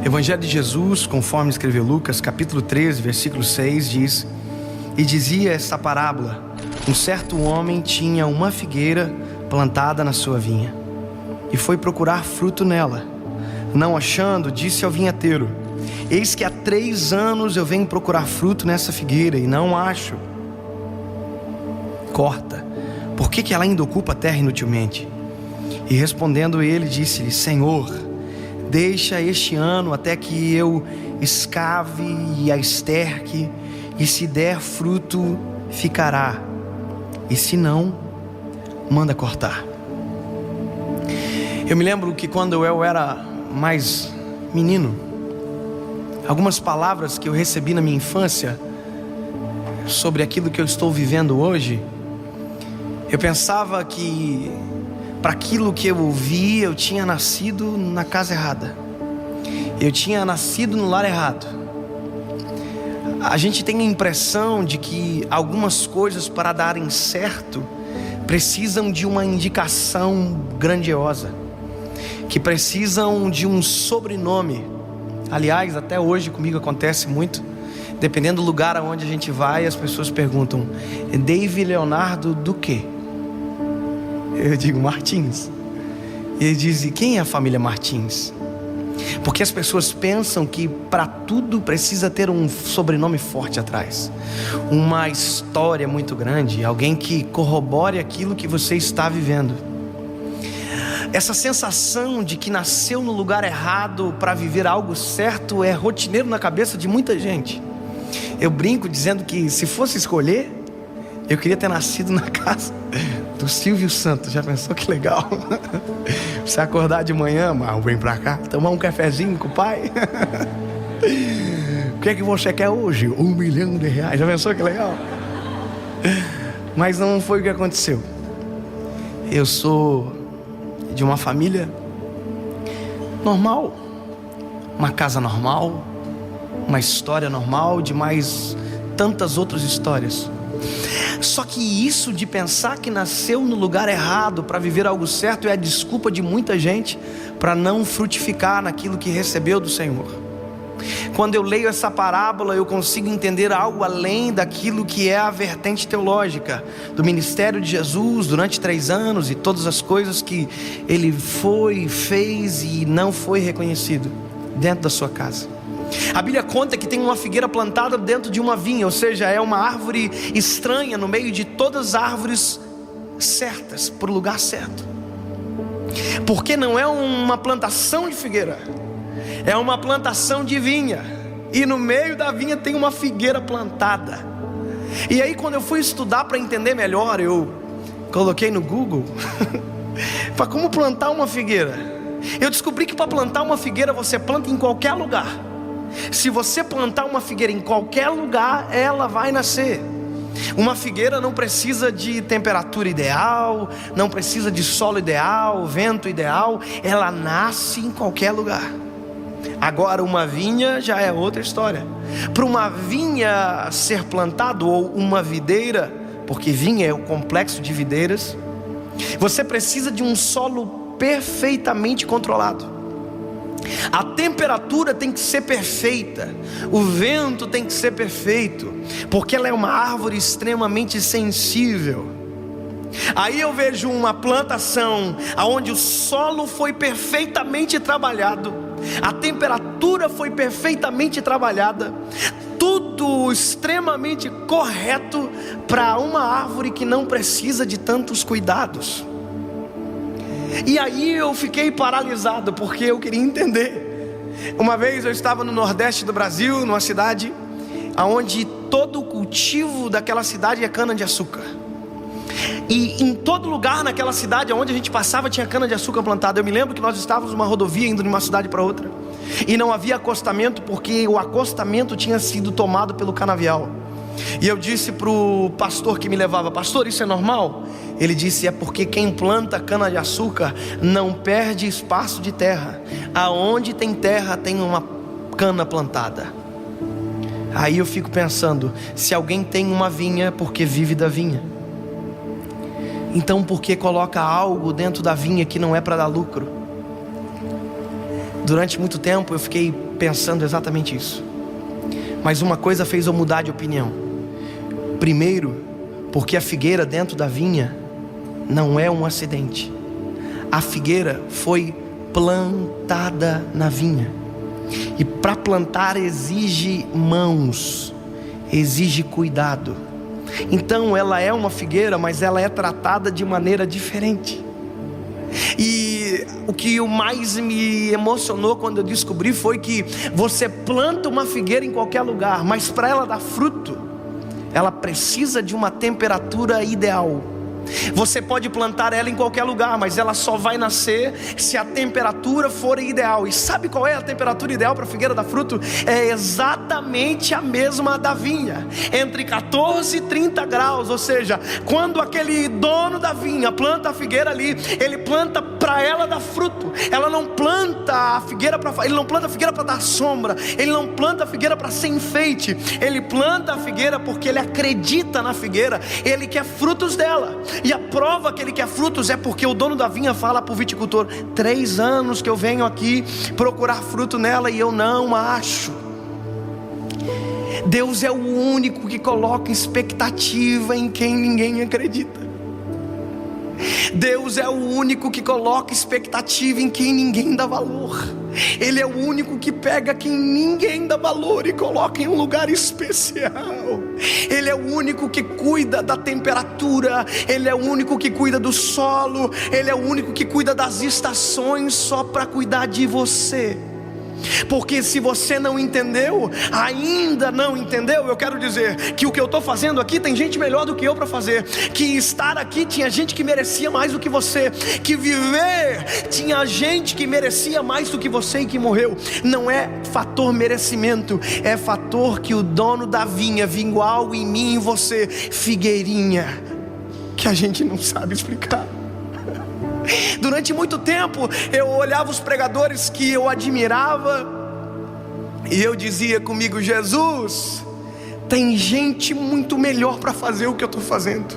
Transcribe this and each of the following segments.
Evangelho de Jesus, conforme escreveu Lucas, capítulo 13, versículo 6, diz: E dizia esta parábola: um certo homem tinha uma figueira plantada na sua vinha, e foi procurar fruto nela. Não achando, disse ao vinhateiro: Eis que há 3 anos eu venho procurar fruto nessa figueira, e não acho. Corta, por que ela ainda ocupa a terra inutilmente? E respondendo ele, disse-lhe: Senhor, deixa este ano até que eu escave e a esterque, e se der fruto, ficará, e se não, manda cortar. Eu me lembro que quando eu era mais menino, algumas palavras que eu recebi na minha infância sobre aquilo que eu estou vivendo hoje, eu pensava que para aquilo que eu ouvi, eu tinha nascido na casa errada, eu tinha nascido no lar errado. A gente tem a impressão de que algumas coisas, para darem certo, precisam de uma indicação grandiosa, que precisam de um sobrenome. Aliás, até hoje comigo acontece muito. Dependendo do lugar aonde a gente vai, as pessoas perguntam: David Leonardo do quê? Eu digo: Martins. E eles dizem: quem é a família Martins? Porque as pessoas pensam que para tudo precisa ter um sobrenome forte atrás, uma história muito grande, alguém que corrobore aquilo que você está vivendo. Essa sensação de que nasceu no lugar errado para viver algo certo é rotineiro na cabeça de muita gente. Eu brinco dizendo que, se fosse escolher, eu queria ter nascido na casa do Silvio Santos. Já pensou que legal? Você acordar de manhã, mas vem pra cá, tomar um cafezinho com o pai. O que é que você quer hoje? R$1 milhão. Já pensou que legal? Mas não foi o que aconteceu. Eu sou de uma família normal, uma casa normal, uma história normal, de mais tantas outras histórias. Só que isso de pensar que nasceu no lugar errado para viver algo certo é a desculpa de muita gente para não frutificar naquilo que recebeu do Senhor. Quando eu leio essa parábola, eu consigo entender algo além daquilo que é a vertente teológica do ministério de Jesus durante 3 anos e todas as coisas que ele fez e não foi reconhecido dentro da sua casa. A Bíblia conta que tem uma figueira plantada dentro de uma vinha, ou seja, é uma árvore estranha no meio de todas as árvores certas, para o lugar certo. Porque não é uma plantação de figueira, é uma plantação de vinha, e no meio da vinha tem uma figueira plantada. E aí, quando eu fui estudar para entender melhor, eu coloquei no Google para como plantar uma figueira. Eu descobri que para plantar uma figueira você planta em qualquer lugar. Se você plantar uma figueira em qualquer lugar, ela vai nascer. Uma figueira não precisa de temperatura ideal, não precisa de solo ideal, vento ideal, ela nasce em qualquer lugar. Agora, uma vinha já é outra história. Para uma vinha ser plantado, ou uma videira, porque vinha é o complexo de videiras, você precisa de um solo perfeitamente controlado. A temperatura tem que ser perfeita, o vento tem que ser perfeito, porque ela é uma árvore extremamente sensível. Aí eu vejo uma plantação onde o solo foi perfeitamente trabalhado, a temperatura foi perfeitamente trabalhada, tudo extremamente correto para uma árvore que não precisa de tantos cuidados. E aí eu fiquei paralisado, porque eu queria entender. Uma vez eu estava no nordeste do Brasil, numa cidade onde todo o cultivo daquela cidade é cana-de-açúcar. E em todo lugar naquela cidade onde a gente passava tinha cana-de-açúcar plantada. Eu me lembro que nós estávamos numa rodovia indo de uma cidade para outra, e não havia acostamento, porque o acostamento tinha sido tomado pelo canavial. E eu disse para o pastor que me levava: pastor, isso é normal? Ele disse: é porque quem planta cana-de-açúcar não perde espaço de terra. Aonde tem terra tem uma cana plantada. Aí eu fico pensando, se alguém tem uma vinha, porque vive da vinha, então por que coloca algo dentro da vinha que não é para dar lucro? Durante muito tempo eu fiquei pensando exatamente isso. Mas uma coisa fez eu mudar de opinião. Primeiro, porque a figueira dentro da vinha não é um acidente. A figueira foi plantada na vinha. E para plantar exige mãos, exige cuidado. Então ela é uma figueira, mas ela é tratada de maneira diferente. E o que mais me emocionou quando eu descobri foi que você planta uma figueira em qualquer lugar, mas para ela dar fruto, ela precisa de uma temperatura ideal. Você pode plantar ela em qualquer lugar, mas ela só vai nascer se a temperatura for ideal. E sabe qual é a temperatura ideal para a figueira dar fruto? É exatamente a mesma da vinha, entre 14 e 30 graus. Ou seja, quando aquele dono da vinha planta a figueira ali, ele planta para ela dar fruto. Ela não planta a figueira ele não planta a figueira para dar sombra, ele não planta a figueira para ser enfeite. Ele planta a figueira porque ele acredita na figueira, ele quer frutos dela. E a prova que ele quer frutos é porque o dono da vinha fala para o viticultor: 3 anos que eu venho aqui procurar fruto nela e eu não acho. Deus é o único que coloca expectativa em quem ninguém acredita. Deus é o único que coloca expectativa em quem ninguém dá valor. Ele é o único que pega quem ninguém dá valor e coloca em um lugar especial. Ele é o único que cuida da temperatura. Ele é o único que cuida do solo. Ele é o único que cuida das estações só para cuidar de você. Porque se você não entendeu, ainda não entendeu, eu quero dizer que o que eu estou fazendo aqui tem gente melhor do que eu para fazer. Que estar aqui tinha gente que merecia mais do que você. Que viver tinha gente que merecia mais do que você e que morreu. Não é fator merecimento, é fator que o dono da vinha viu algo em mim e em você, figueirinha, que a gente não sabe explicar. Durante muito tempo eu olhava os pregadores que eu admirava e eu dizia comigo: Jesus, tem gente muito melhor para fazer o que eu estou fazendo.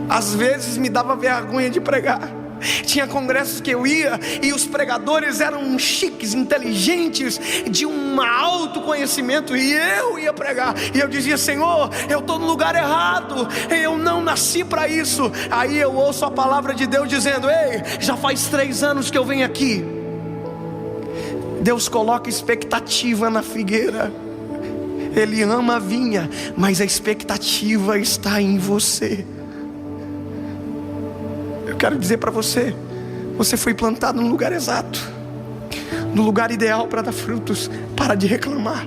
Às vezes me dava vergonha de pregar. Tinha congressos que eu ia e os pregadores eram chiques, inteligentes, de um alto conhecimento, e eu ia pregar e eu dizia: Senhor, eu estou no lugar errado, eu não nasci para isso. Aí eu ouço a palavra de Deus dizendo: ei, já faz 3 anos que eu venho aqui. Deus coloca expectativa na figueira. Ele ama a vinha, mas a expectativa está em você. Eu quero dizer para você: você foi plantado no lugar exato, no lugar ideal para dar frutos. Para de reclamar,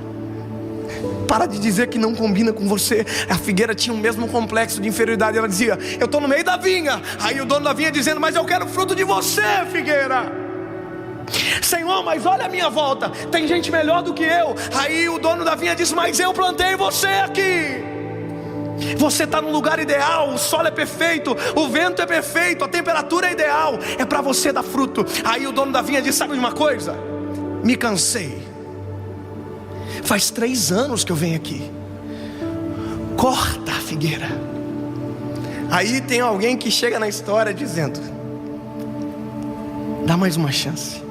para de dizer que não combina com você. A figueira tinha o mesmo complexo de inferioridade. Ela dizia: eu estou no meio da vinha. Aí o dono da vinha dizendo: mas eu quero fruto de você, figueira. Senhor, mas olha a minha volta, tem gente melhor do que eu. Aí o dono da vinha diz: mas eu plantei você aqui. Você está no lugar ideal, o solo é perfeito, o vento é perfeito, a temperatura é ideal, é para você dar fruto. Aí o dono da vinha diz: sabe de uma coisa? Me cansei. Faz 3 anos que eu venho aqui. Corta a figueira. Aí tem alguém que chega na história dizendo: dá mais uma chance.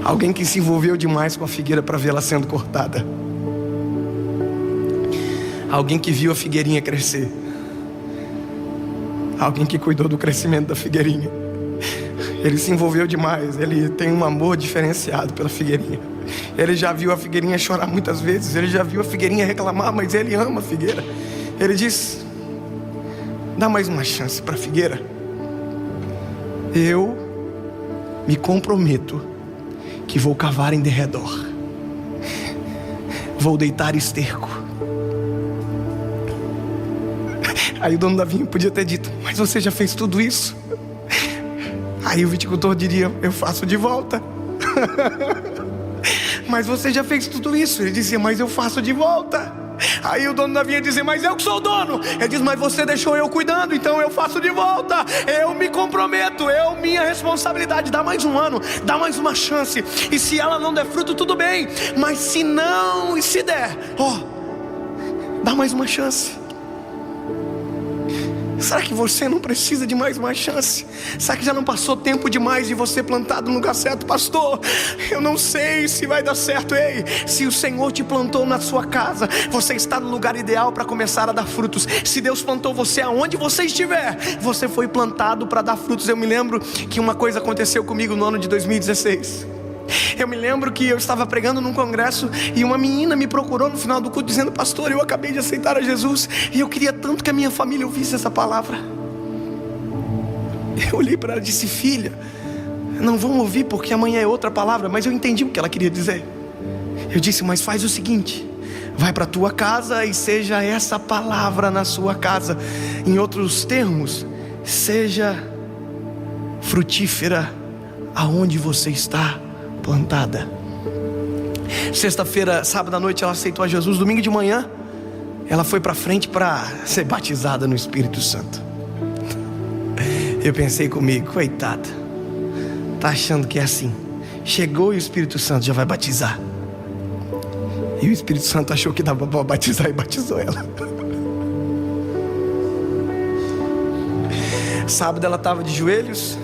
Alguém que se envolveu demais com a figueira para vê-la sendo cortada. Alguém que viu a figueirinha crescer. Alguém que cuidou do crescimento da figueirinha. Ele se envolveu demais. Ele tem um amor diferenciado pela figueirinha. Ele já viu a figueirinha chorar muitas vezes. Ele já viu a figueirinha reclamar, mas ele ama a figueira. Ele diz: dá mais uma chance para a figueira. Eu me comprometo que vou cavar em derredor, vou deitar esterco. Aí o dono da vinha podia ter dito: mas você já fez tudo isso? Aí o viticultor diria: eu faço de volta. Mas você já fez tudo isso? Ele dizia: mas eu faço de volta. Aí o dono da vinha dizia: mas eu que sou o dono. Ele diz: mas você deixou eu cuidando, então eu faço de volta. Eu me comprometo, minha responsabilidade. Dá mais um ano, dá mais uma chance. E se ela não der fruto, tudo bem. Mas se não, e se der, dá mais uma chance. Será que você não precisa de mais uma chance? Será que já não passou tempo demais de você plantado no lugar certo? Pastor, eu não sei se vai dar certo. Ei, se o Senhor te plantou na sua casa, você está no lugar ideal para começar a dar frutos. Se Deus plantou você aonde você estiver, você foi plantado para dar frutos. Eu me lembro que uma coisa aconteceu comigo no ano de 2016. Eu me lembro que eu estava pregando num congresso e uma menina me procurou no final do culto dizendo: pastor, eu acabei de aceitar a Jesus e eu queria tanto que a minha família ouvisse essa palavra. Eu olhei para ela e disse: filha, não vão ouvir porque amanhã é outra palavra. Mas eu entendi o que ela queria dizer. Eu disse: mas faz o seguinte, vai para a tua casa e seja essa palavra na sua casa. Em outros termos, seja frutífera aonde você está plantada. Sexta-feira, sábado à noite, ela aceitou a Jesus. Domingo de manhã, ela foi para frente para ser batizada no Espírito Santo. Eu pensei comigo: coitada, tá achando que é assim, chegou e o Espírito Santo já vai batizar. E o Espírito Santo achou que dava para batizar e batizou ela. Sábado ela estava de joelhos.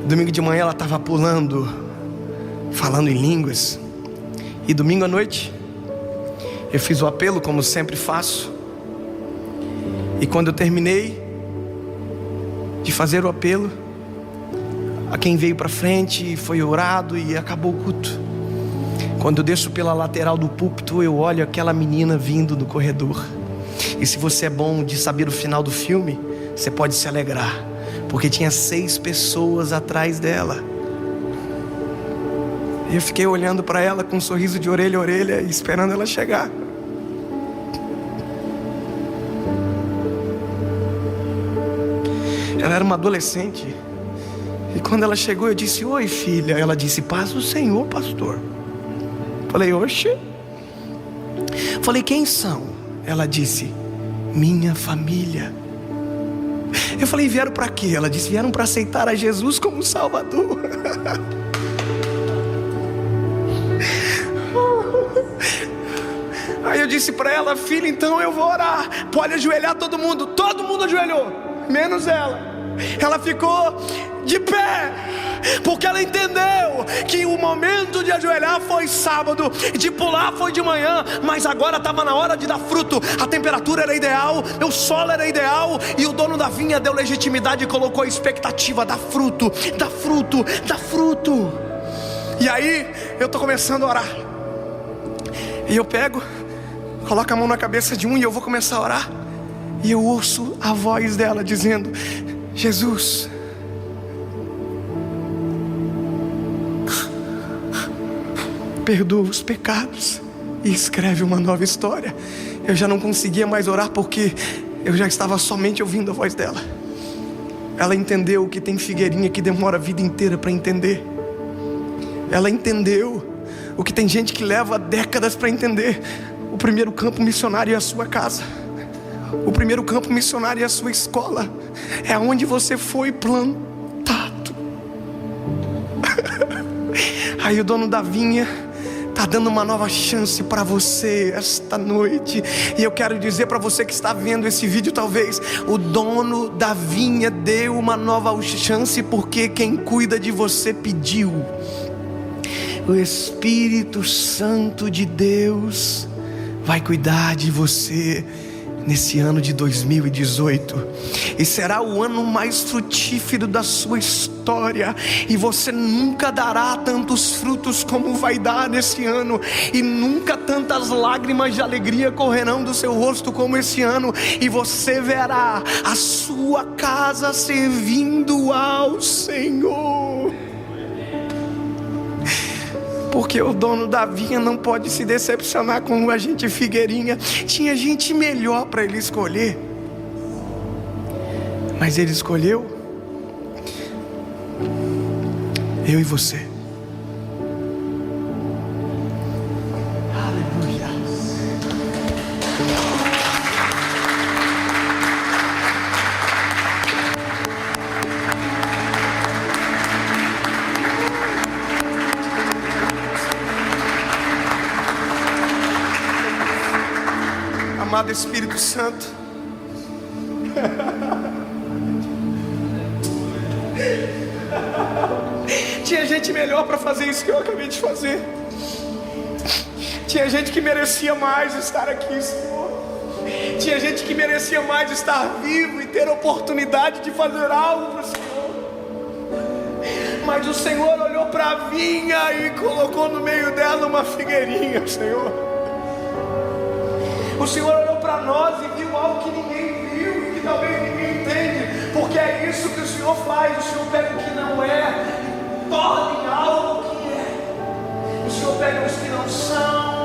Domingo de manhã ela estava pulando, falando em línguas. E domingo à noite eu fiz o apelo, como sempre faço. E quando eu terminei de fazer o apelo, a quem veio para frente foi orado e acabou o culto. Quando eu desço pela lateral do púlpito, eu olho aquela menina vindo do corredor. E se você é bom de saber o final do filme, você pode se alegrar, porque tinha 6 pessoas atrás dela. E eu fiquei olhando para ela com um sorriso de orelha a orelha, esperando ela chegar. Ela era uma adolescente. E quando ela chegou, eu disse: oi, filha. Ela disse: paz do Senhor, pastor. Falei: oxe. Falei: quem são? Ela disse: minha família. Eu falei: vieram para quê? Ela disse: vieram para aceitar a Jesus como Salvador. Aí eu disse para ela: filha, então eu vou orar. Pode ajoelhar todo mundo. Todo mundo ajoelhou, menos ela. Ela ficou de pé, porque ela entendeu que o momento de ajoelhar foi sábado, de pular foi de manhã, mas agora estava na hora de dar fruto. A temperatura era ideal, o solo era ideal, e o dono da vinha deu legitimidade e colocou a expectativa: dá fruto, dá fruto, dá fruto. E aí eu estou começando a orar, e eu pego, coloco a mão na cabeça de um e eu vou começar a orar. E eu ouço a voz dela dizendo: Jesus, perdoa os pecados e escreve uma nova história. Eu já não conseguia mais orar porque eu já estava somente ouvindo a voz dela. Ela entendeu que tem figueirinha que demora a vida inteira para entender. Ela entendeu o que tem gente que leva décadas para entender. O primeiro campo missionário é a sua casa. O primeiro campo missionário é a sua escola. É onde você foi plantado. Aí o dono da vinha está dando uma nova chance para você esta noite. E eu quero dizer para você que está vendo esse vídeo, talvez o dono da vinha deu uma nova chance porque quem cuida de você pediu. O Espírito Santo de Deus vai cuidar de você nesse ano de 2018, e será o ano mais frutífero da sua história, e você nunca dará tantos frutos como vai dar nesse ano, e nunca tantas lágrimas de alegria correrão do seu rosto como esse ano, e você verá a sua casa servindo ao Senhor. Porque o dono da vinha não pode se decepcionar com a gente figueirinha. Tinha gente melhor para ele escolher, mas ele escolheu eu e você. Aleluia. Amado Espírito Santo, Tinha gente melhor para fazer isso que eu acabei de fazer. Tinha gente que merecia mais estar aqui, Senhor. Tinha gente que merecia mais estar vivo e ter a oportunidade de fazer algo para o Senhor. Mas o Senhor olhou para a vinha e colocou no meio dela uma figueirinha, Senhor. O Senhor olhou para nós e viu algo que ninguém viu e que talvez ninguém entende, porque é isso que o Senhor faz. O Senhor pega o que não é e torna em algo que é. O Senhor pega os que não são